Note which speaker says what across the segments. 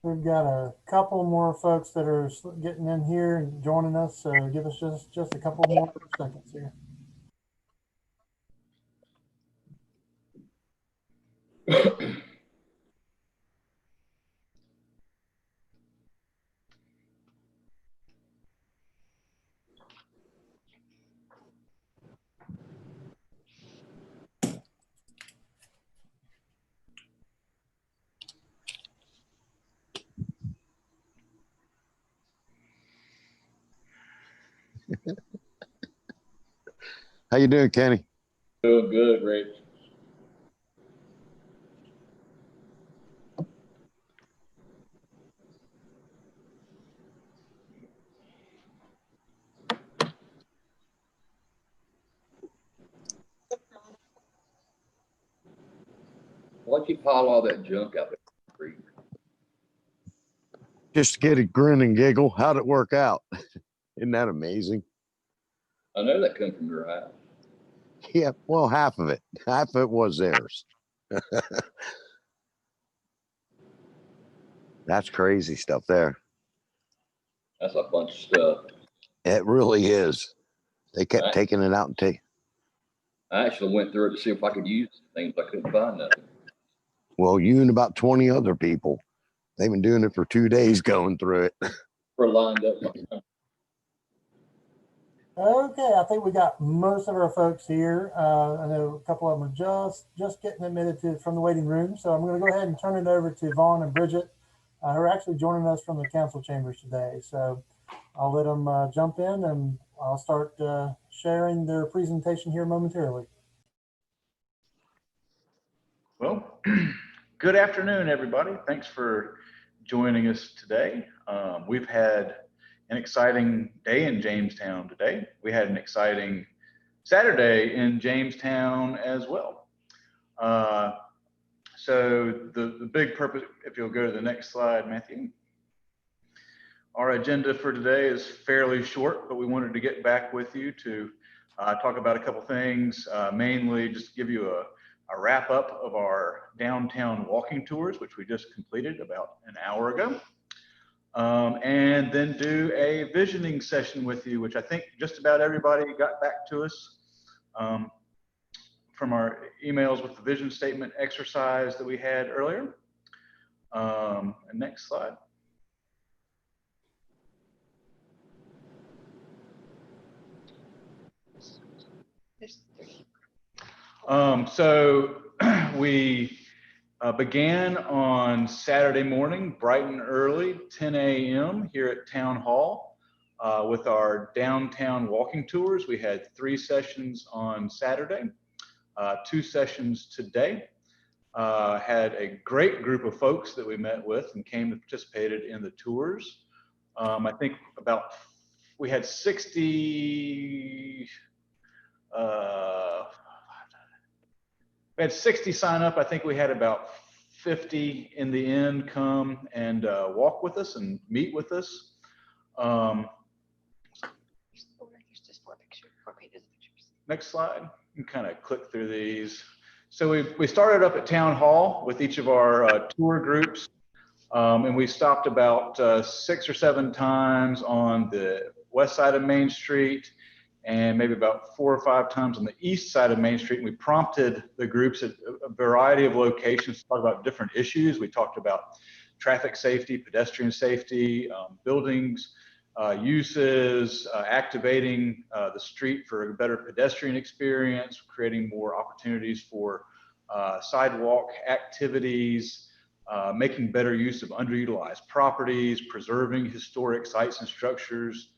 Speaker 1: We've got a couple more folks that are getting in here and joining us, so give us just a couple more seconds here.
Speaker 2: How you doing, Kenny?
Speaker 3: Doing good, Rich. Why'd you pile all that junk out there?
Speaker 2: Just to get a grin and giggle. How'd it work out? Isn't that amazing?
Speaker 3: I know that come from your house.
Speaker 2: Yeah, well, half of it. Half of it was theirs. That's crazy stuff there.
Speaker 3: That's a bunch of stuff.
Speaker 2: It really is. They kept taking it out and taking.
Speaker 3: I actually went through it to see if I could use things. I couldn't find nothing.
Speaker 2: Well, you and about 20 other people. They've been doing it for 2 days going through it.
Speaker 3: We're lined up.
Speaker 1: Okay, I think we got most of our folks here. I know a couple of them are just getting admitted from the waiting room. So I'm going to go ahead and turn it over to Vaughn and Bridget, who are actually joining us from the council chambers today. So I'll let them jump in and I'll start sharing their presentation here momentarily.
Speaker 4: Well, good afternoon, everybody. Thanks for joining us today. We've had an exciting day in Jamestown today. We had an exciting Saturday in Jamestown as well. So the big purpose, if you'll go to the next slide, Matthew. Our agenda for today is fairly short, but we wanted to get back with you to talk about a couple things, mainly just give you a wrap up of our downtown walking tours, which we just completed about an hour ago. And then do a visioning session with you, which I think just about everybody got back to us from our emails with the vision statement exercise that we had earlier. And next slide. So we began on Saturday morning, bright and early, 10 a.m. here at Town Hall with our downtown walking tours. We had 3 sessions on Saturday, 2 sessions today. Had a great group of folks that we met with and came and participated in the tours. I think we had 60, we had 60 sign up. I think we had about 50 in the end come and walk with us and meet with us. There's just 4 pages of pictures. Next slide. You can kind of click through these. So we started up at Town Hall with each of our tour groups, and we stopped about 6 or 7 times on the west side of Main Street, and maybe about 4 or 5 times on the east side of Main Street. And we prompted the groups at a variety of locations to talk about different issues. We talked about traffic safety, pedestrian safety, buildings, uses, activating the street for a better pedestrian experience, creating more opportunities for sidewalk activities, making better use of underutilized properties, preserving historic sites and structures,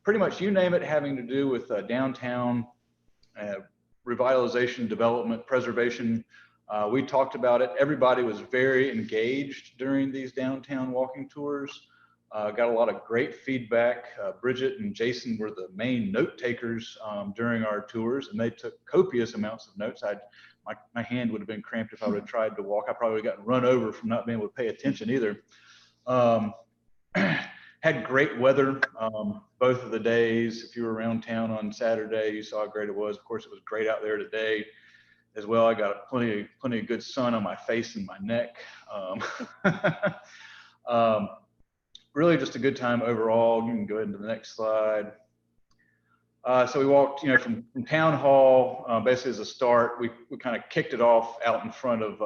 Speaker 4: pretty much you name it having to do with downtown revitalization, development, preservation. We talked about it. Everybody was very engaged during these downtown walking tours. Got a lot of great feedback. Bridget and Jason were the main note takers during our tours, and they took copious amounts of notes. My hand would have been cramped if I would have tried to walk. I probably would have gotten run over from not being able to pay attention either. Had great weather both of the days. If you were around town on Saturday, you saw how great it was. Of course, it was great out there today as well. I got plenty of good sun on my face and my neck. Really just a good time overall. You can go ahead to the next slide. So we walked, from town hall, basically as a start. We kind of kicked it off out in front of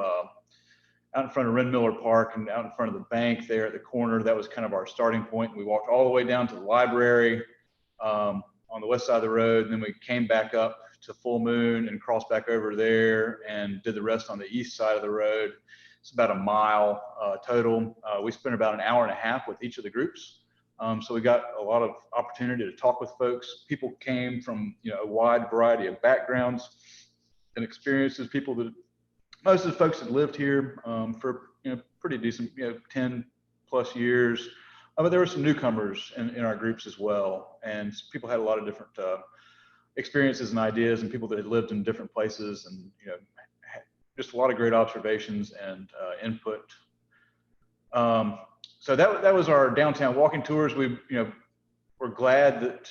Speaker 4: Ren Miller Park and out in front of the bank there at the corner. That was kind of our starting point. We walked all the way down to the library on the west side of the road, and then we came back up to Full Moon and crossed back over there and did the rest on the east side of the road. It's about a mile total. We spent about an hour and a half with each of the groups. So we got a lot of opportunity to talk with folks. People came from a wide variety of backgrounds and experiences. People that most of the folks had lived here for pretty decent 10 plus years, but there were some newcomers in our groups as well, and people had a lot of different experiences and ideas, and people that had lived in different places, and just a lot of great observations and input. So that was our downtown walking tours. We're glad that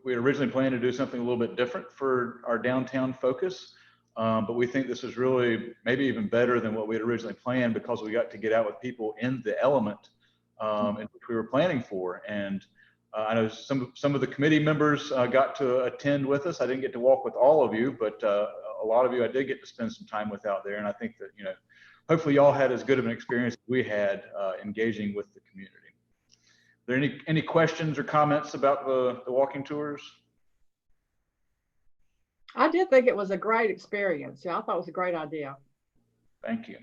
Speaker 4: we originally planned to do something a little bit different for our downtown focus, but we think this is really maybe even better than what we had originally planned, because we got to get out with people in the element in which we were planning for. And I know some of the committee members got to attend with us. I didn't get to walk with all of you, but a lot of you I did get to spend some time with out there. And I think that hopefully y'all had as good of an experience as we had engaging with the community. Are there any questions or comments about the walking tours?
Speaker 5: I did think it was a great experience. Yeah, I thought it was a great idea.
Speaker 4: Thank you.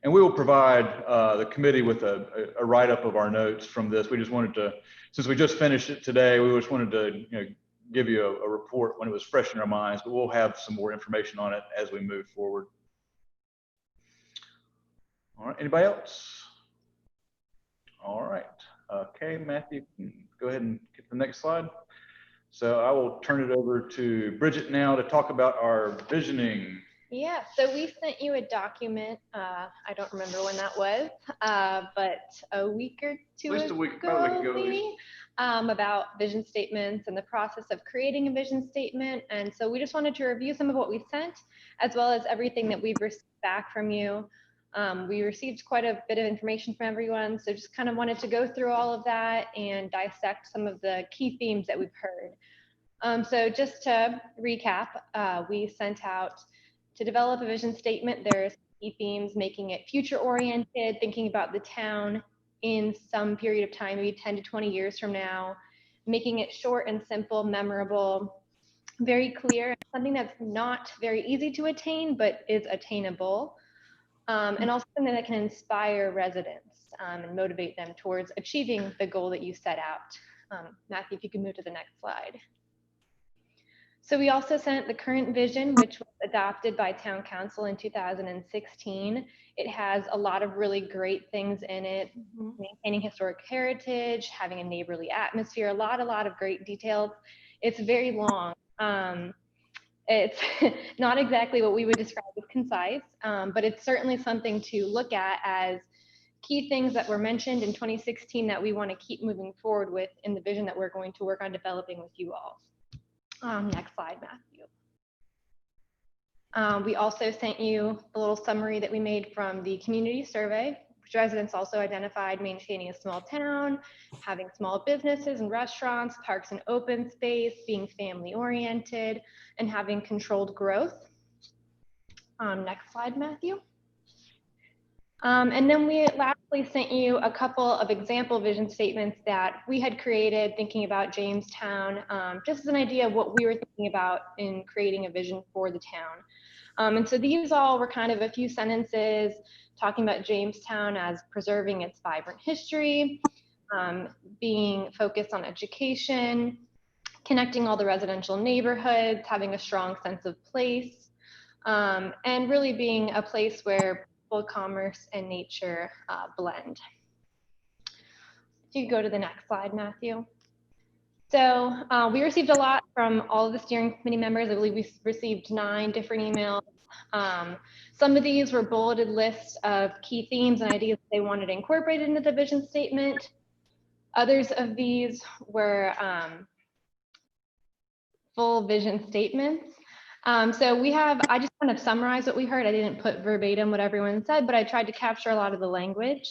Speaker 4: And we will provide the committee with a write-up of our notes from this. We just wanted to, since we just finished it today, we just wanted to give you a report when it was fresh in our minds, but we'll have some more information on it as we move forward. All right, anybody else? All right, okay, Matthew, go ahead and get the next slide. So I will turn it over to Bridget now to talk about our visioning.
Speaker 6: Yeah, so we sent you a document, I don't remember when that was, but a week or two
Speaker 4: ago,
Speaker 6: maybe, about vision statements and the process of creating a vision statement. And so we just wanted to review some of what we sent, as well as everything that we've received back from you. We received quite a bit of information from everyone, so just kind of wanted to go through all of that and dissect some of the key themes that we've heard. So just to recap, we sent out to develop a vision statement. There's key themes: making it future oriented, thinking about the town in some period of time, maybe 10 to 20 years from now, making it short and simple, memorable, very clear, something that's not very easy to attain, but is attainable. And also something that can inspire residents and motivate them towards achieving the goal that you set out. Matthew, if you can move to the next slide. So we also sent the current vision, which was adopted by Town Council in 2016. It has a lot of really great things in it: maintaining historic heritage, having a neighborly atmosphere, a lot of great details. It's very long. It's not exactly what we would describe as concise, but it's certainly something to look at as key things that were mentioned in 2016 that we want to keep moving forward with in the vision that we're going to work on developing with you all. Next slide, Matthew. We also sent you a little summary that we made from the community survey, which residents also identified: maintaining a small town, having small businesses and restaurants, parks and open space, being family oriented, and having controlled growth. Next slide, Matthew. And then we lastly sent you a couple of example vision statements that we had created thinking about Jamestown, just as an idea of what we were thinking about in creating a vision for the town. And so these all were kind of a few sentences talking about Jamestown as preserving its vibrant history, being focused on education, connecting all the residential neighborhoods, having a strong sense of place, and really being a place where commerce and nature blend. If you could go to the next slide, Matthew. So we received a lot from all of the steering committee members. I believe we received 9 different emails. Some of these were bulleted lists of key themes and ideas they wanted incorporated into the vision statement. Others of these were full vision statements. So I just kind of summarized what we heard. I didn't put verbatim what everyone said, but I tried to capture a lot of the language.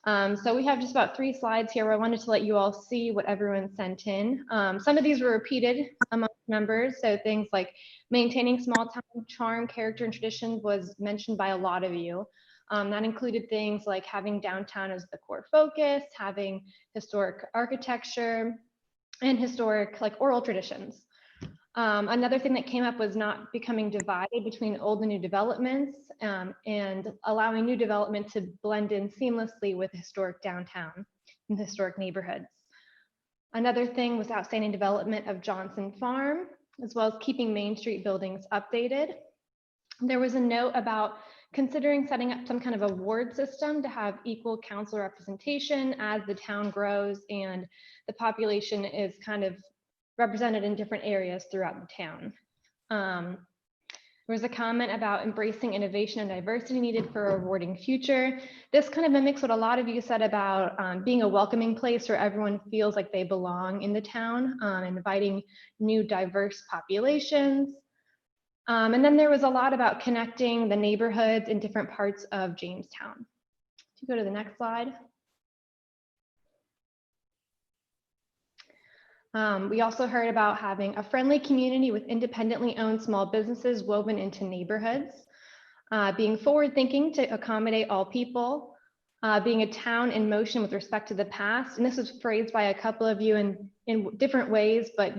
Speaker 6: So we have just about 3 slides here where I wanted to let you all see what everyone sent in. Some of these were repeated among members. So things like maintaining small town charm, character, and tradition was mentioned by a lot of you. That included things like having downtown as the core focus, having historic architecture, and historic like oral traditions. Another thing that came up was not becoming divided between old and new developments, and allowing new development to blend in seamlessly with historic downtown and historic neighborhoods. Another thing was outstanding development of Johnson Farm, as well as keeping Main Street buildings updated. There was a note about considering setting up some kind of award system to have equal council representation as the town grows and the population is kind of represented in different areas throughout the town. There was a comment about embracing innovation and diversity needed for a rewarding future. This kind of mimics what a lot of you said about being a welcoming place where everyone feels like they belong in the town, inviting new diverse populations. And then there was a lot about connecting the neighborhoods in different parts of Jamestown. If you go to the next slide. We also heard about having a friendly community with independently owned small businesses woven into neighborhoods, being forward thinking to accommodate all people, being a town in motion with respect to the past. And this was phrased by a couple of you in different ways, but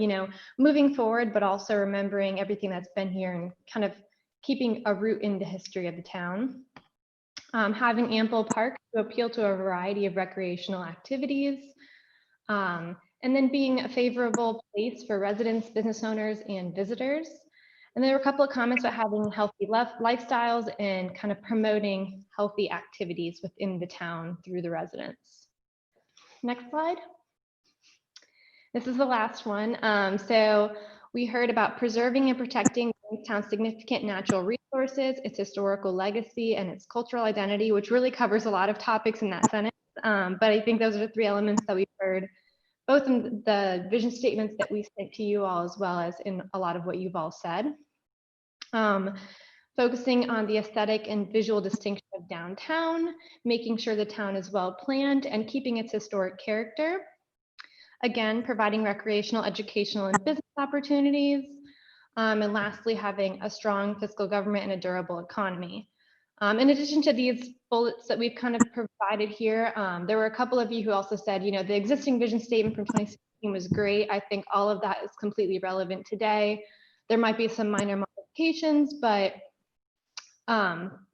Speaker 6: moving forward, but also remembering everything that's been here and kind of keeping a root in the history of the town. Having ample parks to appeal to a variety of recreational activities. And then being a favorable place for residents, business owners, and visitors. And there were a couple of comments about having healthy lifestyles and kind of promoting healthy activities within the town through the residents. Next slide. This is the last one. So we heard about preserving and protecting Jamestown's significant natural resources, its historical legacy, and its cultural identity, which really covers a lot of topics in that sentence. But I think those are the 3 elements that we've heard both in the vision statements that we sent to you all, as well as in a lot of what you've all said. Focusing on the aesthetic and visual distinction of downtown, making sure the town is well planned and keeping its historic character. Again, providing recreational, educational, and business opportunities. And lastly, having a strong fiscal government and a durable economy. In addition to these bullets that we've kind of provided here, there were a couple of you who also said, the existing vision statement from 2016 was great. I think all of that is completely relevant today. There might be some minor modifications, but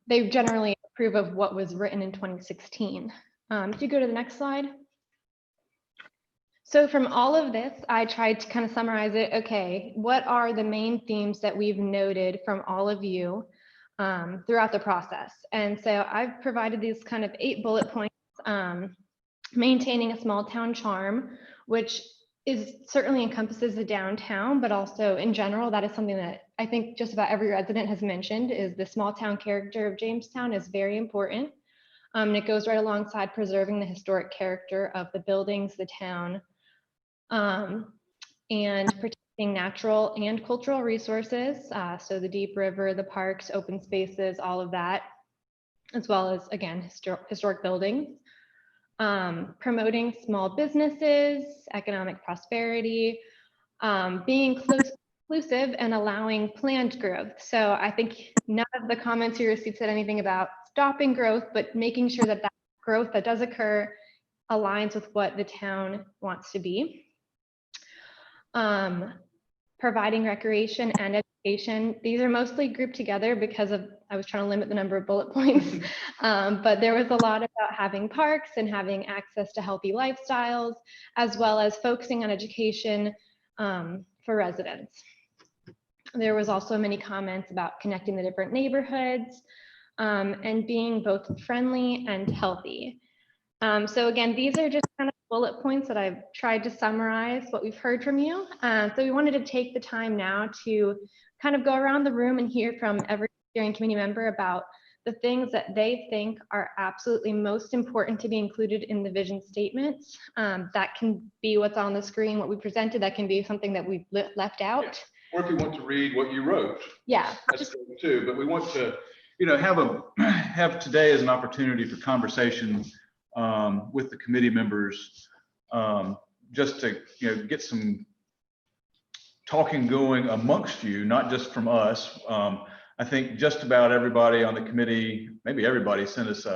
Speaker 6: they generally approve of what was written in 2016. If you go to the next slide. So from all of this, I tried to kind of summarize it. Okay, what are the main themes that we've noted from all of you throughout the process? And so I've provided these kind of 8 bullet points. Maintaining a small town charm, which certainly encompasses the downtown, but also in general, that is something that I think just about every resident has mentioned, is the small town character of Jamestown is very important. And it goes right alongside preserving the historic character of the buildings, the town, and protecting natural and cultural resources. So the deep river, the parks, open spaces, all of that, as well as, again, historic buildings. Promoting small businesses, economic prosperity, being inclusive and allowing planned growth. So I think none of the comments you received said anything about stopping growth, but making sure that that growth that does occur aligns with what the town wants to be. Providing recreation and education. These are mostly grouped together because I was trying to limit the number of bullet points, but there was a lot about having parks and having access to healthy lifestyles, as well as focusing on education for residents. There was also many comments about connecting the different neighborhoods and being both friendly and healthy. So again, these are just kind of bullet points that I've tried to summarize what we've heard from you. So we wanted to take the time now to kind of go around the room and hear from every steering committee member about the things that they think are absolutely most important to be included in the vision statements. That can be what's on the screen, what we presented, that can be something that we've left out.
Speaker 4: Or if you want to read what you wrote,
Speaker 6: Yeah.
Speaker 4: that's great too. But we want to, have today as an opportunity for conversation with the committee members, just to get some talking going amongst you, not just from us. I think just about everybody on the committee, maybe everybody, sent us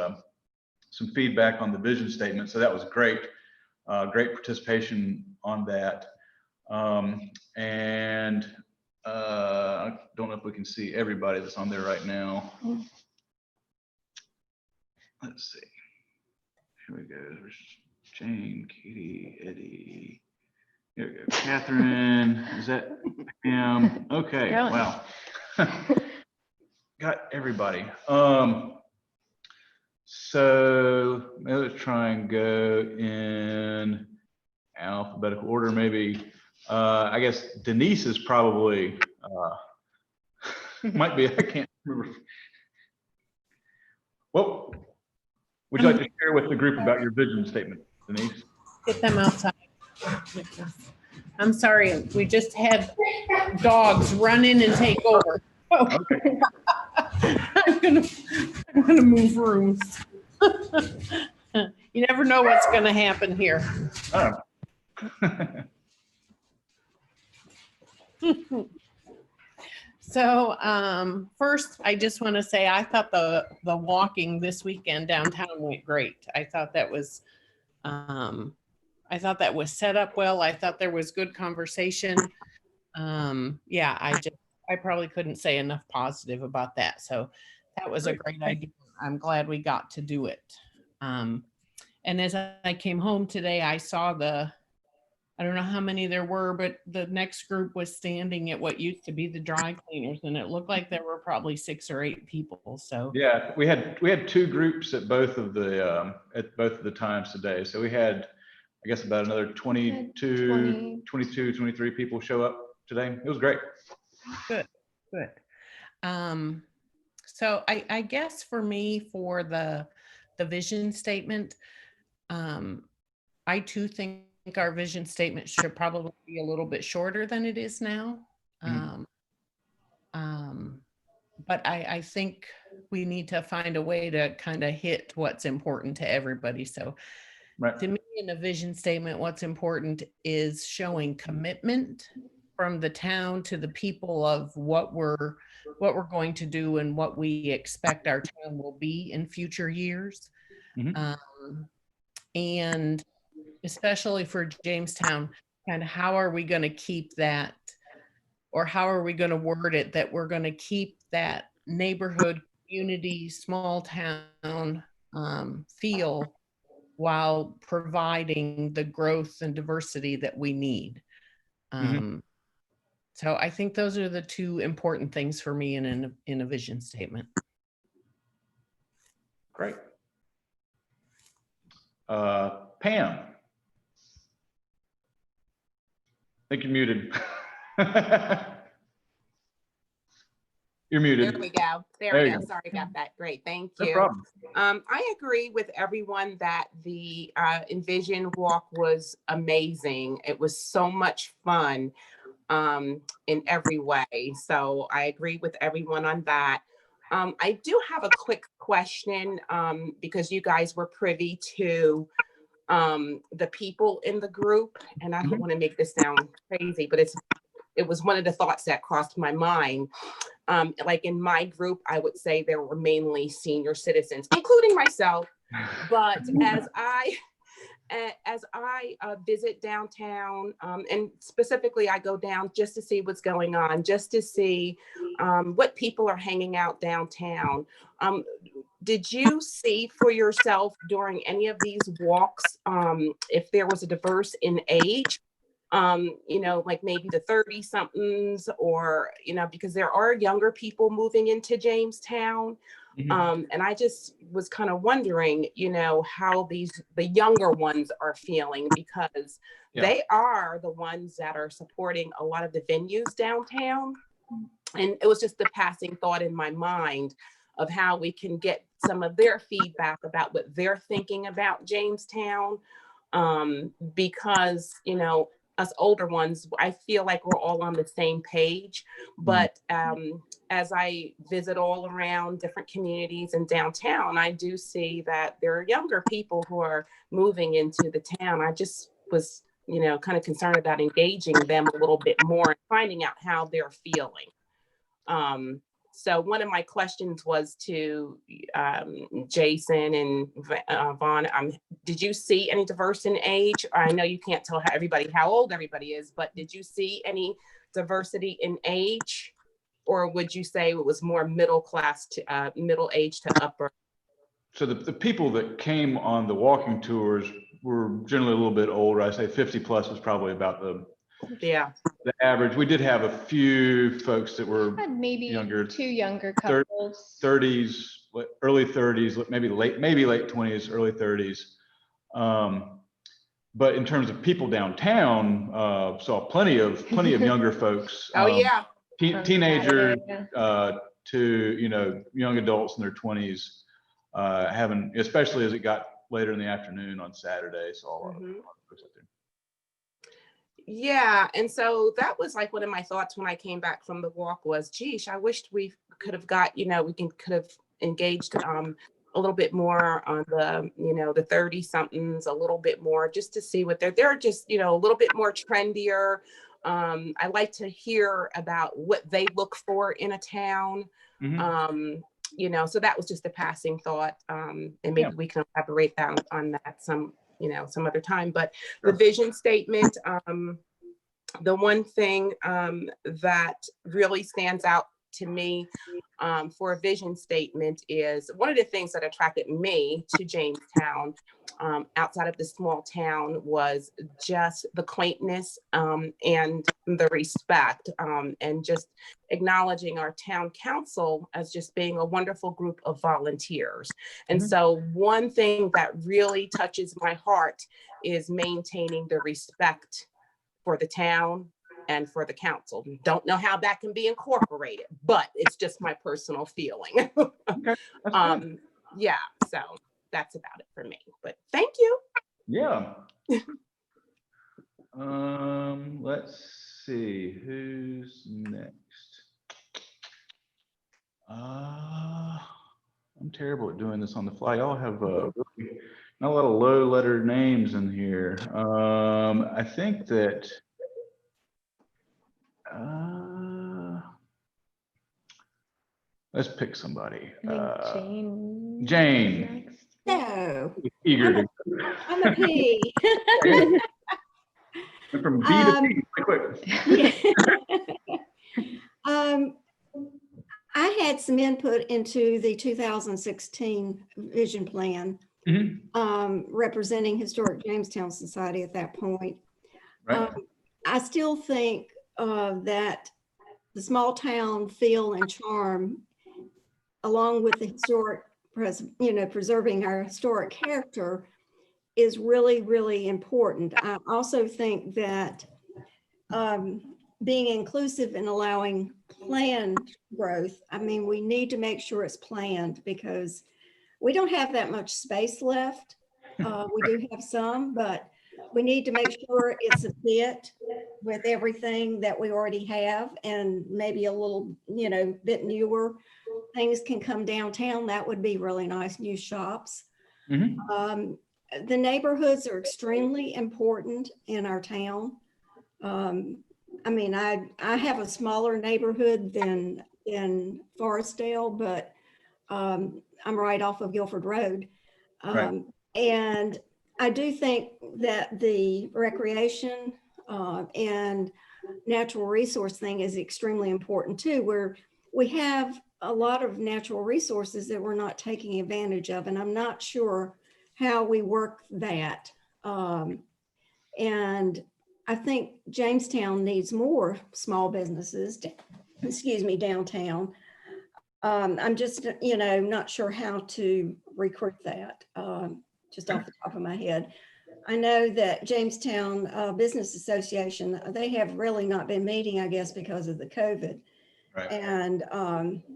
Speaker 4: some feedback on the vision statement. So that was great, great participation on that. And I don't know if we can see everybody that's on there right now. Let's see. Here we go. There's Jane, Katie, Eddie. Here we go. Catherine. Is that Pam? Okay. Wow. Got everybody. So let's try and go in alphabetical order, maybe. I guess Denise is probably might be. I can't remember. What would you like to share with the group about your vision statement, Denise?
Speaker 7: Get them outside. I'm sorry, we just had dogs run in and take over. Oh.
Speaker 4: Okay.
Speaker 7: I'm gonna move rooms. You never know what's gonna happen here.
Speaker 4: Oh.
Speaker 7: So first, I just want to say I thought the walking this weekend downtown went great. I thought that was set up well. I thought there was good conversation. Yeah, I probably couldn't say enough positive about that. So that was a great idea. I'm glad we got to do it. And as I came home today, I saw I don't know how many there were, but the next group was standing at what used to be the dry cleaners, and it looked like there were probably 6 or 8 people. So
Speaker 4: yeah, we had 2 groups at both of the times today. So we had, I guess, about another 22, 23 people show up today. It was great.
Speaker 7: Good. So I guess for me, for the vision statement, I too think our vision statement should probably be a little bit shorter than it is now. But I think we need to find a way to kind of hit what's important to everybody. So
Speaker 4: right.
Speaker 7: To me, in a vision statement, what's important is showing commitment from the town to the people of what we're going to do and what we expect our town will be in future years. And especially for Jamestown, kind of how are we going to keep that, or how are we going to word it that we're going to keep that neighborhood, community, small town feel while providing the growth and diversity that we need. So I think those are the 2 important things for me in a vision statement.
Speaker 4: Great. Pam. I think you're muted. You're muted.
Speaker 8: There we go. There we go. Sorry about that. Great. Thank you.
Speaker 4: No problem.
Speaker 8: I agree with everyone that the Envision Walk was amazing. It was so much fun in every way. So I agree with everyone on that. I do have a quick question because you guys were privy to the people in the group, and I don't want to make this sound crazy, but it was one of the thoughts that crossed my mind. Like in my group, I would say there were mainly senior citizens, including myself. But as I visit downtown, and specifically I go down just to see what's going on, just to see what people are hanging out downtown. Did you see for yourself during any of these walks if there was a diverse in age? Like maybe the 30 somethings, or, because there are younger people moving into Jamestown. And I just was kind of wondering, how the younger ones are feeling, because they are the ones that are supporting a lot of the venues downtown. And it was just a passing thought in my mind of how we can get some of their feedback about what they're thinking about Jamestown. Because, us older ones, I feel like we're all on the same page. But as I visit all around different communities in downtown, I do see that there are younger people who are moving into the town. I just was, you know, kind of concerned about engaging them a little bit more and finding out how they're feeling. So one of my questions was to Jason and Vaughn, did you see any diversity in age? I know you can't tell how old everybody is, but did you see any diversity in age? Or would you say it was more middle class to middle age to upper?
Speaker 4: So the people that came on the walking tours were generally a little bit older. I say 50 plus was probably about the average. We did have a few folks that were
Speaker 6: maybe
Speaker 4: younger,
Speaker 6: 2 younger couples,
Speaker 4: 30s, early 30s, maybe late 20s, early 30s. But in terms of people downtown, saw plenty of younger folks. Teenagers to, you know, young adults in their 20s, having, especially as it got later in the afternoon on Saturday. So a lot of folks out there.
Speaker 8: Yeah, and so that was like one of my thoughts when I came back from the walk was, geez, I wished we could have got, you know, could have engaged a little bit more on the, you know, the 30 somethings, a little bit more just to see what they're just, you know, a little bit more trendier. I like to hear about what they look for in a town. You know, so that was just a passing thought. And maybe we can elaborate on that some, you know, some other time. But the vision statement, the one thing that really stands out to me for a vision statement is one of the things that attracted me to Jamestown outside of the small town was just the quaintness and the respect and just acknowledging our town council as just being a wonderful group of volunteers. And so one thing that really touches my heart is maintaining the respect for the town and for the council. Don't know how that can be incorporated, but it's just my personal feeling. Yeah, so that's about it for me, but thank you.
Speaker 4: Yeah. Let's see who's next. I'm terrible at doing this on the fly. Y'all have not a lot of low letter names in here. I think that let's pick somebody. Jane.
Speaker 9: No,
Speaker 4: Eager
Speaker 9: I'm a P.
Speaker 4: from B to P, quick.
Speaker 9: I had some input into the 2016 vision plan, representing Historic Jamestown Society at that point. I still think that the small town feel and charm, along with the historic, preserving our historic character, is really, really important. I also think that being inclusive and allowing planned growth, I mean, we need to make sure it's planned because we don't have that much space left. We do have some, but we need to make sure it's a fit with everything that we already have, and maybe a little, bit newer things can come downtown. That would be really nice, new shops. The neighborhoods are extremely important in our town. I mean, I have a smaller neighborhood than in Forestdale, but I'm right off of Guilford Road. And I do think that the recreation and natural resource thing is extremely important too, where we have a lot of natural resources that we're not taking advantage of. And I'm not sure how we work that. And I think Jamestown needs more small businesses, downtown. I'm just, not sure how to recruit that, just off the top of my head. I know that Jamestown Business Association, they have really not been meeting, I guess, because of the COVID. And,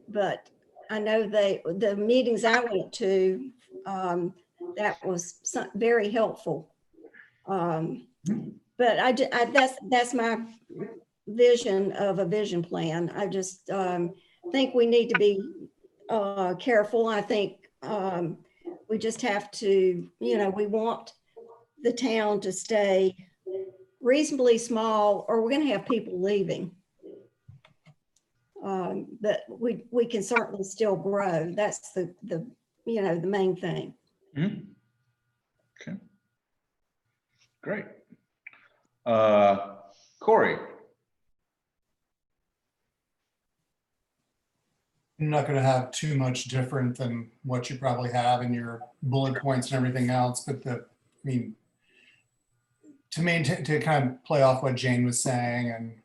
Speaker 9: but I know the meetings I went to, that was very helpful. but that's my vision of a vision plan. I just think we need to be careful. I think we just have to, we want the town to stay reasonably small, or we're going to have people leaving. But we can certainly still grow. That's the main thing.
Speaker 4: Mm-hmm. Okay. Great. Corey.
Speaker 10: I'm not going to have too much different than what you probably have in your bullet points and everything else, but to maintain, to kind of play off what Jane was saying and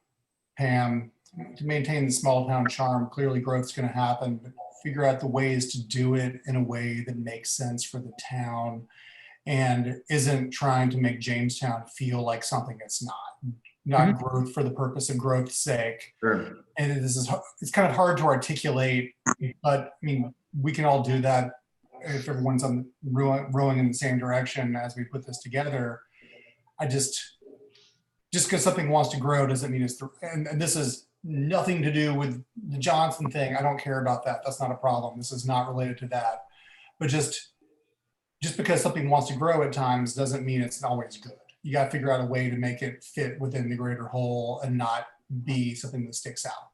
Speaker 10: Pam, to maintain the small town charm, clearly growth's going to happen, but figure out the ways to do it in a way that makes sense for the town and isn't trying to make Jamestown feel like something it's not growth for the purpose of growth's sake.
Speaker 4: Sure.
Speaker 10: And it's kind of hard to articulate, but we can all do that if everyone's rowing in the same direction as we put this together. Just because something wants to grow doesn't mean it's, and this is nothing to do with the Johnson thing. I don't care about that. That's not a problem. This is not related to that. But just because something wants to grow at times doesn't mean it's always good. You got to figure out a way to make it fit within the greater whole and not be something that sticks out.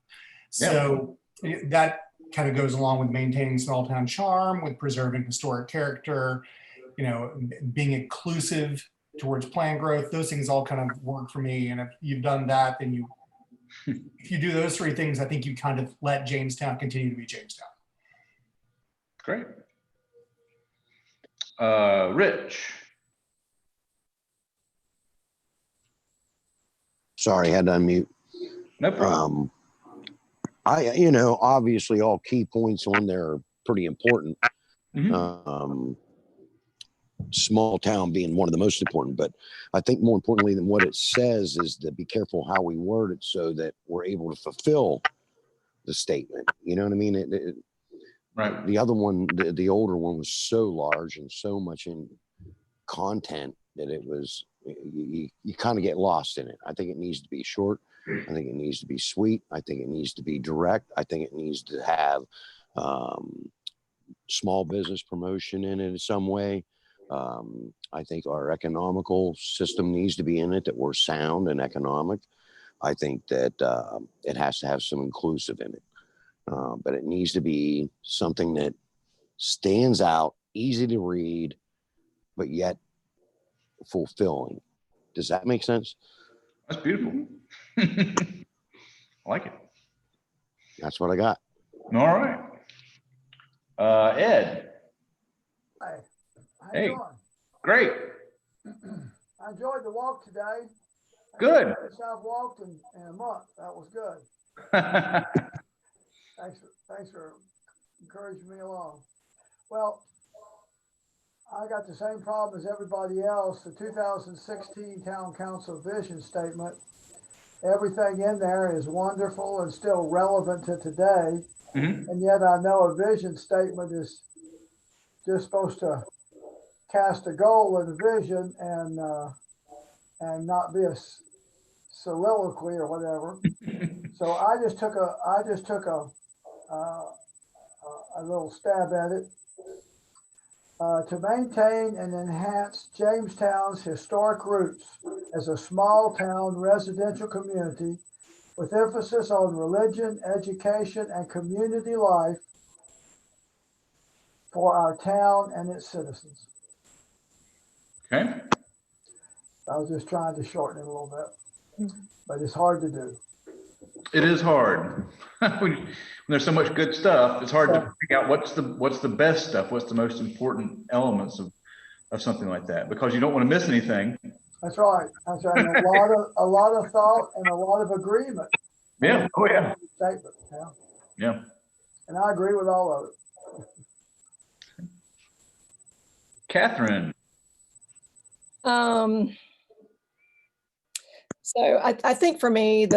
Speaker 10: So that kind of goes along with maintaining small town charm, with preserving historic character, being inclusive towards plan growth. Those things all kind of work for me. And if you've done that, then if you do those three things, I think you kind of let Jamestown continue to be Jamestown.
Speaker 4: Great. Rich.
Speaker 2: Sorry, had to unmute.
Speaker 4: No problem.
Speaker 2: Obviously all key points on there are pretty important.
Speaker 4: Mm-hmm.
Speaker 2: Small town being one of the most important, but I think more importantly than what it says is to be careful how we word it so that we're able to fulfill the statement. You know what I mean?
Speaker 4: Right.
Speaker 2: The other one, the older one, was so large and so much in content that it was, you kind of get lost in it. I think it needs to be short. I think it needs to be sweet. I think it needs to be direct. I think it needs to have small business promotion in it in some way. I think our economical system needs to be in it, that we're sound and economic. I think that it has to have some inclusive in it. But it needs to be something that stands out, easy to read, but yet fulfilling. Does that make sense?
Speaker 4: That's beautiful. I like it.
Speaker 2: That's what I got.
Speaker 4: All right. Ed.
Speaker 11: Hi. How
Speaker 4: Hey.
Speaker 11: you doing?
Speaker 4: Great.
Speaker 11: I enjoyed the walk today.
Speaker 4: Good.
Speaker 11: I've walked in a month. That was good. Thanks for encouraging me along. Well, I got the same problem as everybody else. The 2016 Town Council Vision Statement, everything in there is wonderful and still relevant to today.
Speaker 4: Mm-hmm.
Speaker 11: And yet I know a vision statement is just supposed to cast a goal and a vision and not be a soliloquy or whatever. So I just took a little stab at it. To maintain and enhance Jamestown's historic roots as a small town residential community with emphasis on religion, education, and community life for our town and its citizens.
Speaker 4: Okay.
Speaker 11: I was just trying to shorten it a little bit, but it's hard to do.
Speaker 4: It is hard. when there's so much good stuff, it's hard to figure out what's the best stuff, what's the most important elements of something like that, because you don't want to miss anything.
Speaker 11: That's right. That's right. And a lot of thought and a lot of agreement.
Speaker 4: Yeah. Oh yeah.
Speaker 11: Statement. Yeah.
Speaker 4: Yeah.
Speaker 11: And I agree with all of it.
Speaker 4: Catherine.
Speaker 12: So I think for me,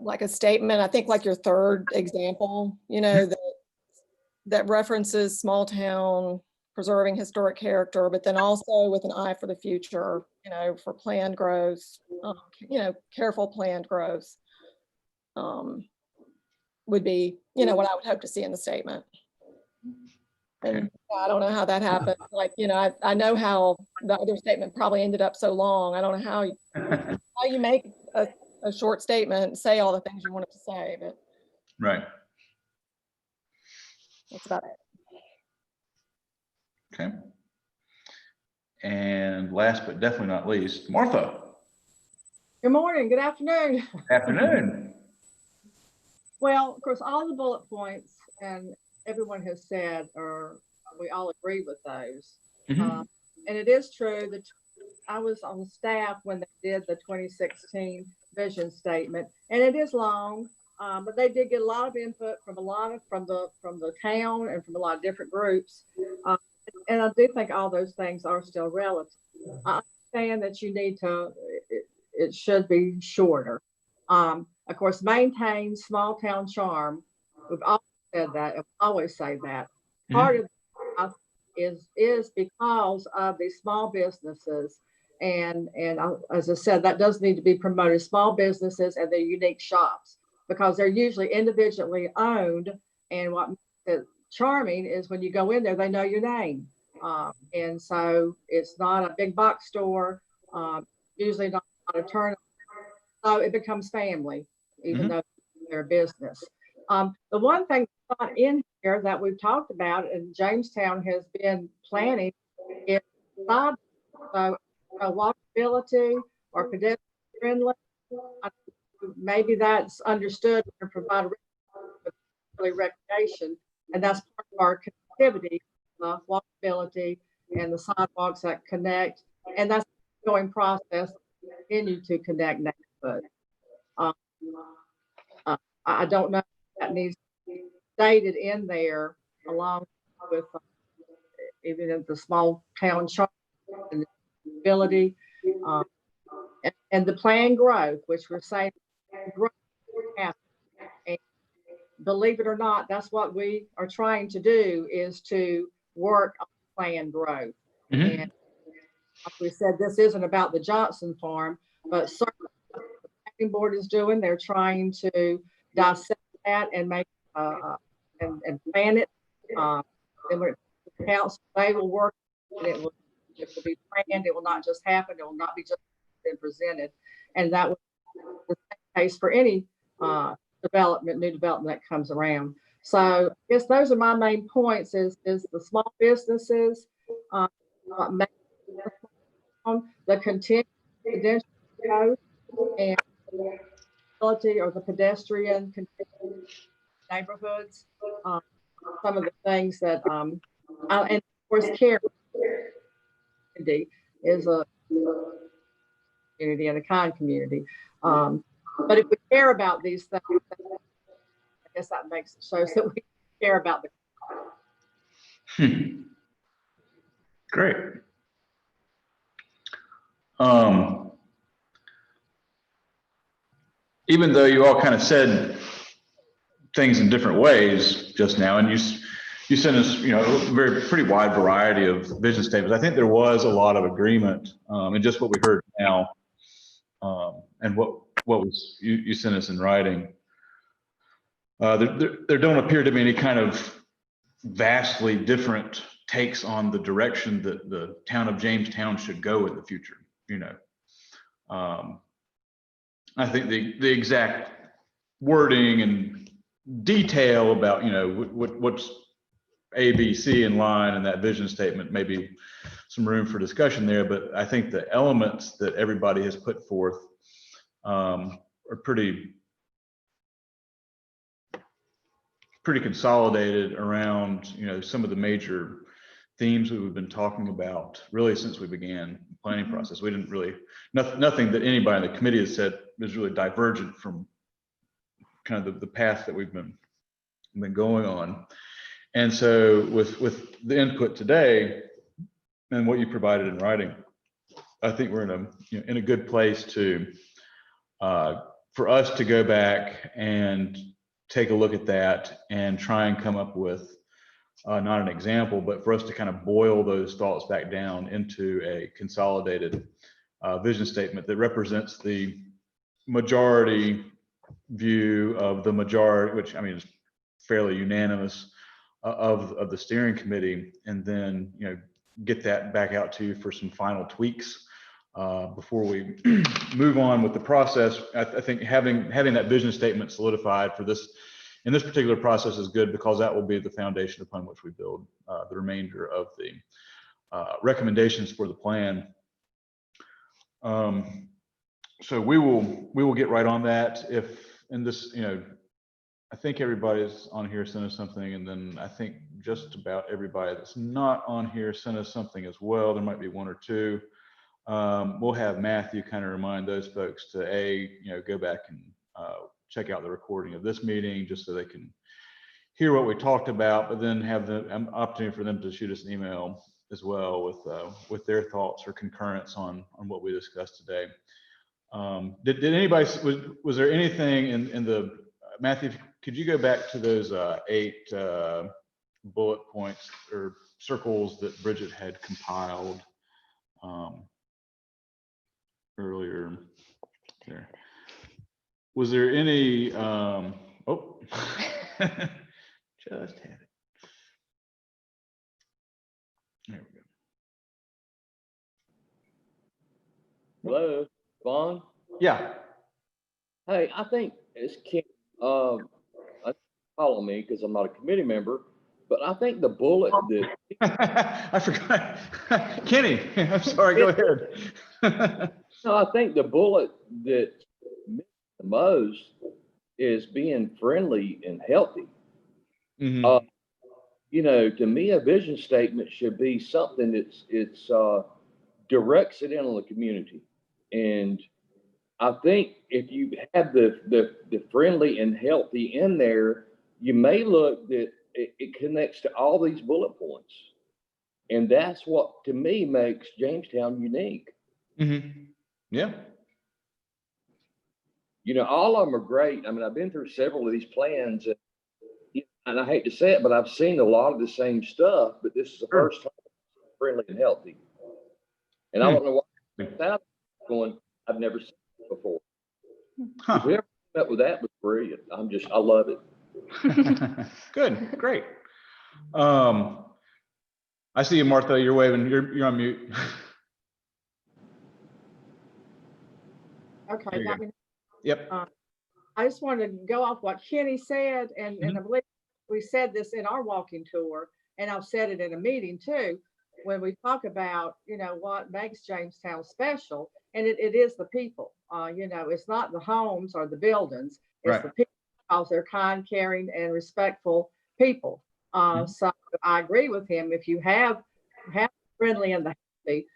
Speaker 12: like a statement, I think like your third example, that references small town preserving historic character, but then also with an eye for the future, for planned growth, careful planned growth, would be, what I would hope to see in the statement. And I don't know how that happened. Like, I know how the other statement probably ended up so long. I don't know how you make a short statement and say all the things you wanted to say, but
Speaker 4: Right.
Speaker 12: that's about it.
Speaker 4: Okay. And last but definitely not least, Martha.
Speaker 5: Good morning, good afternoon.
Speaker 4: Afternoon.
Speaker 5: Well, of course, all the bullet points and everyone has said, or we all agree with those.
Speaker 4: Mm-hmm.
Speaker 5: And it is true that I was on staff when they did the 2016 vision statement, and it is long, but they did get a lot of input from the town and from a lot of different groups. And I do think all those things are still relative. I understand that you need to, it should be shorter. Of course, maintain small town charm. We've always said that, and we always say that. Part of that is because of these small businesses. And as I said, that does need to be promoted, small businesses and their unique shops, because they're usually individually owned. And what makes it charming is when you go in there, they know your name. And so it's not a big box store, usually not a turnover. So it becomes family, even though they're a business. The one thing that's not in here that we've talked about and Jamestown has been planning is walkability or pedestrian friendly. Maybe that's understood and provide recreation, and that's part of our connectivity, walkability, and the sidewalks that connect, and that's an ongoing process. Continue to connect neighborhoods. I don't know if that needs to be stated in there along with even in the small town chart and the ability and the planned growth, which we're saying growth happen. And believe it or not, that's what we are trying to do, is to work on planned growth. And like we said, this isn't about the Johnson farm, but certainly what the planning board is doing, they're trying to dissect that and make and plan it. And when the council, they will work, and it will be planned. It will not just happen. It will not be just been presented. And that was the case for any new development that comes around. So I guess those are my main points: is the small businesses, the continued pedestrian and ability, or the pedestrian neighborhoods. Some of the things that and of course care is a community and a kind community. But if we care about these things, I guess that shows that we care about the.
Speaker 4: Great. Even though you all kind of said things in different ways just now, and you sent us, a pretty wide variety of vision statements. I think there was a lot of agreement in just what we heard now, and what was you sent us in writing. There don't appear to be any kind of vastly different takes on the direction that the town of Jamestown should go in the future. I think the exact wording and detail about what's A, B, C in line in that vision statement, maybe some room for discussion there, but I think the elements that everybody has put forth are pretty consolidated around some of the major themes that we've been talking about really since we began the planning process. We didn't really, nothing that anybody in the committee has said is really divergent from kind of the path that we've been going on. And so with the input today and what you provided in writing, I think we're in a good place to for us to go back and take a look at that and try and come up with not an example, but for us to kind of boil those thoughts back down into a consolidated vision statement that represents the majority view of the majority, which I mean is fairly unanimous of the steering committee, and then get that back out to you for some final tweaks before we move on with the process. I think having that vision statement solidified for this in this particular process is good, because that will be the foundation upon which we build the remainder of the recommendations for the plan. So we will get right on that. If in this, I think everybody's on here sent us something, and then I think just about everybody that's not on here sent us something as well. There might be one or two. We'll have Matthew kind of remind those folks to go back and check out the recording of this meeting, just so they can hear what we talked about, but then have the opportunity for them to shoot us an email as well with their thoughts or concurrence on what we discussed today. Did anybody, was there anything in the, Matthew, could you go back to those 8 bullet points or circles that Bridget had compiled earlier there? Was there any, oh, just had it. There we go.
Speaker 3: Hello, Vaughn?
Speaker 4: Yeah.
Speaker 3: Hey, I think it's Ken. Follow me because I'm not a committee member, but I think the bullet that
Speaker 4: I forgot. Kenny, I'm sorry, go ahead.
Speaker 3: No, I think the bullet that missed the most is being friendly and healthy.
Speaker 4: Mm-hmm.
Speaker 3: To me, a vision statement should be something it's directs it in on the community. And I think if you have the friendly and healthy in there, you may look that it connects to all these bullet points. And that's what, to me, makes Jamestown unique.
Speaker 4: Mm-hmm. Yeah.
Speaker 3: All of them are great. I mean, I've been through several of these plans, and I hate to say it, but I've seen a lot of the same stuff, but this is the first time it's friendly and healthy. And I don't know what that's going, I've never seen it before.
Speaker 4: Huh.
Speaker 3: Whoever came up with that was brilliant. I love it.
Speaker 4: Good, great. I see you, Martha. You're waving. You're on mute.
Speaker 5: Okay.
Speaker 4: Yep.
Speaker 5: I just wanted to go off what Kenny said, and I believe we said this in our walking tour, and I've said it in a meeting too, when we talk about, what makes Jamestown special, and it is the people. It's not the homes or the buildings, it's the people, because they're kind, caring, and respectful people. So I agree with him. If you have friendly and the healthy,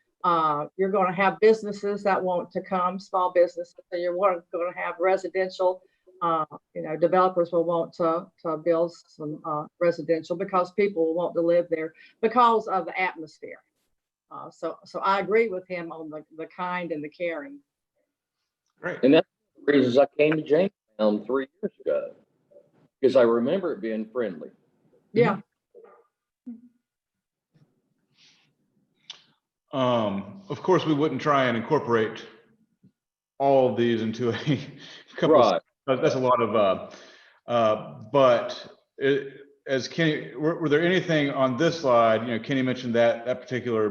Speaker 5: you're going to have businesses that want to come, small businesses, and you're going to have residential. Developers will want to build some residential, because people will want to live there because of the atmosphere. So I agree with him on the kind and the caring.
Speaker 4: Great.
Speaker 3: And that's one of the reasons I came to Jamestown 3 years ago, because I remember it being friendly.
Speaker 5: Yeah.
Speaker 4: Of course, we wouldn't try and incorporate all of these into a couple. That's a lot of. But as Kenny, were there anything on this slide? Kenny mentioned that particular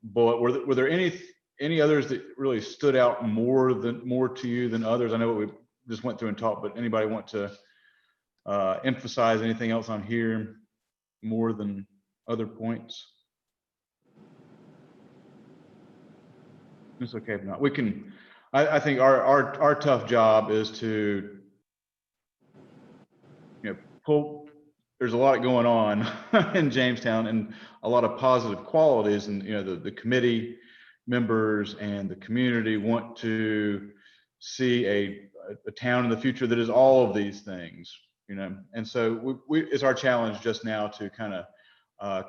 Speaker 4: bullet. Were there any others that really stood out more to you than others? I know what we just went through and talked, but anybody want to emphasize anything else on here more than other points? It's okay if not. We can. I think our tough job is to pull. There's a lot going on in Jamestown, and a lot of positive qualities, and the committee members and the community want to see a town in the future that is all of these things, and so it's our challenge just now to kind of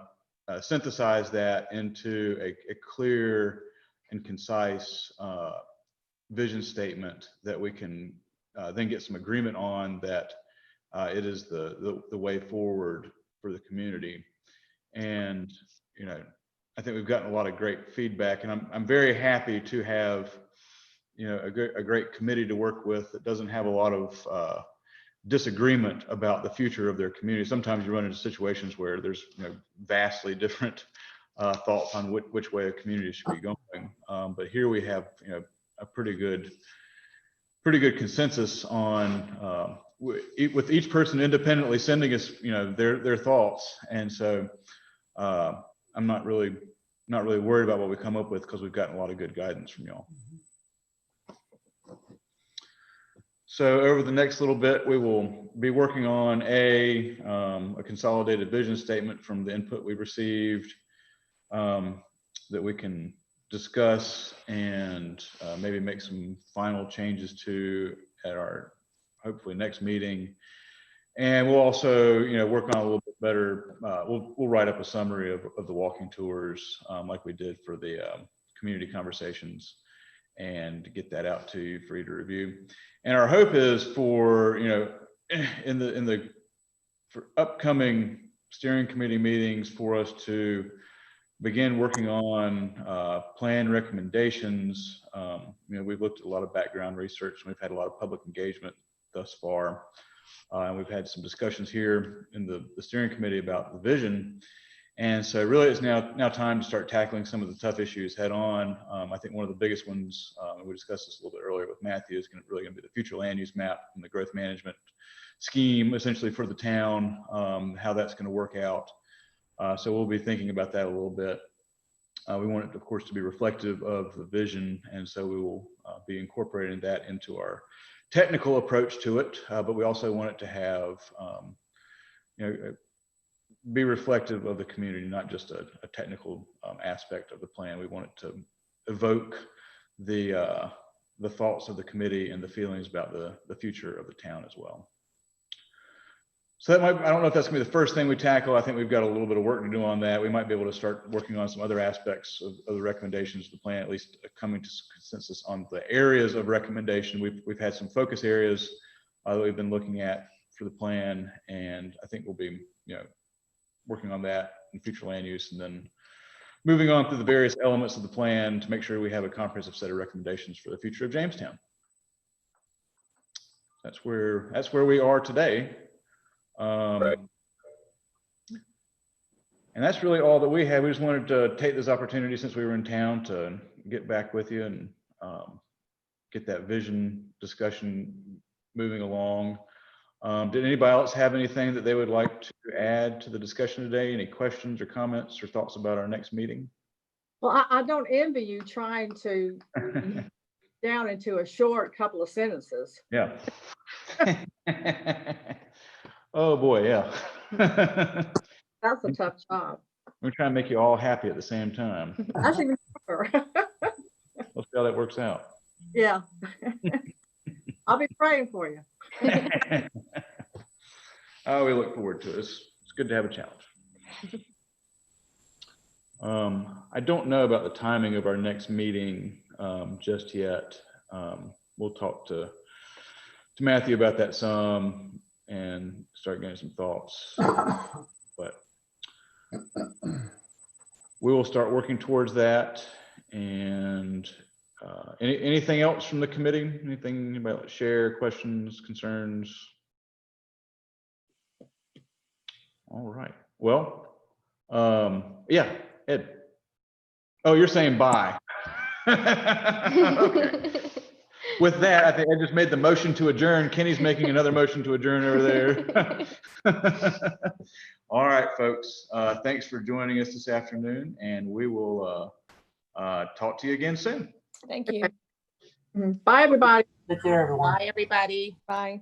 Speaker 4: synthesize that into a clear and concise vision statement that we can then get some agreement on, that it is the way forward the community. And, you know, I think we've gotten a lot of great feedback, and I'm very happy to have, you know, a great committee to work with that doesn't have a lot of disagreement about the future of their community. Sometimes you run into situations where there's, you know, vastly different thoughts on which way a community should be going. But here we have, you know, a pretty good consensus on with each person independently sending us, you know, their thoughts. And so I'm not really worried about what we come up with, because we've gotten a lot of good guidance from y'all. So over the next little bit, we will be working on a consolidated vision statement from the input we received, that we can discuss and maybe make some final changes to at our hopefully next meeting. And we'll also, you know, work on a little bit better. We'll write up a summary of the walking tours, like we did for the community conversations, and get that out to you for you to review. And our hope is for, you know, for upcoming steering committee meetings, for us to begin working on plan recommendations. You know, we've looked at a lot of background research, and we've had a lot of public engagement thus far. And we've had some discussions here in the steering committee about the vision. And so really it's now time to start tackling some of the tough issues head on. I think one of the biggest ones, and we discussed this a little bit earlier with Matthew, is really going to be the future land use map and the growth management scheme, essentially for the town, how that's going to work out. So we'll be thinking about that a little bit. We want it, of course, to be reflective of the vision, and so we will be incorporating that into our technical approach to it. But we also want it to have, you know, be reflective of the community, not just a technical aspect of the plan. We want it to evoke the thoughts of the committee and the feelings about the future of the town as well. So that might, I don't know if that's gonna be the first thing we tackle. I think we've got a little bit of work to do on that. We might be able to start working on some other aspects of the recommendations of the plan, at least coming to consensus on the areas of recommendation. We've had some focus areas that we've been looking at for the plan, and I think we'll be, you know, working on that in future land use, and then moving on through the various elements of the plan to make sure we have a comprehensive set of recommendations for the future of Jamestown. That's where we are today. And that's really all that we have. We just wanted to take this opportunity, since we were in town, to get back with you and get that vision discussion moving along. Did anybody else have anything that they would like to add to the discussion today? Any questions or comments or thoughts about our next meeting?
Speaker 5: Well, I don't envy you trying to down into a short couple of sentences.
Speaker 4: Yeah. Oh boy, yeah.
Speaker 5: That's a tough job.
Speaker 4: We're trying to make you all happy at the same time.
Speaker 5: That's even tougher.
Speaker 4: Let's see how that works out.
Speaker 5: Yeah. I'll be praying for you.
Speaker 4: Oh, we look forward to it. It's good to have a challenge. I don't know about the timing of our next meeting just yet. We'll talk to Matthew about that some and start getting some thoughts. But we will start working towards that. And anything else from the committee? Anything anybody like to share? Questions, concerns? All right. Well, yeah, Ed. Oh, you're saying bye. Okay. With that, I think I just made the motion to adjourn. Kenny's making another motion to adjourn over there. All right, folks. Thanks for joining us this afternoon, and we will talk to you again soon.
Speaker 12: Thank you.
Speaker 5: Bye, everybody.
Speaker 1: Take care, everyone.
Speaker 8: Bye, everybody.
Speaker 12: Bye.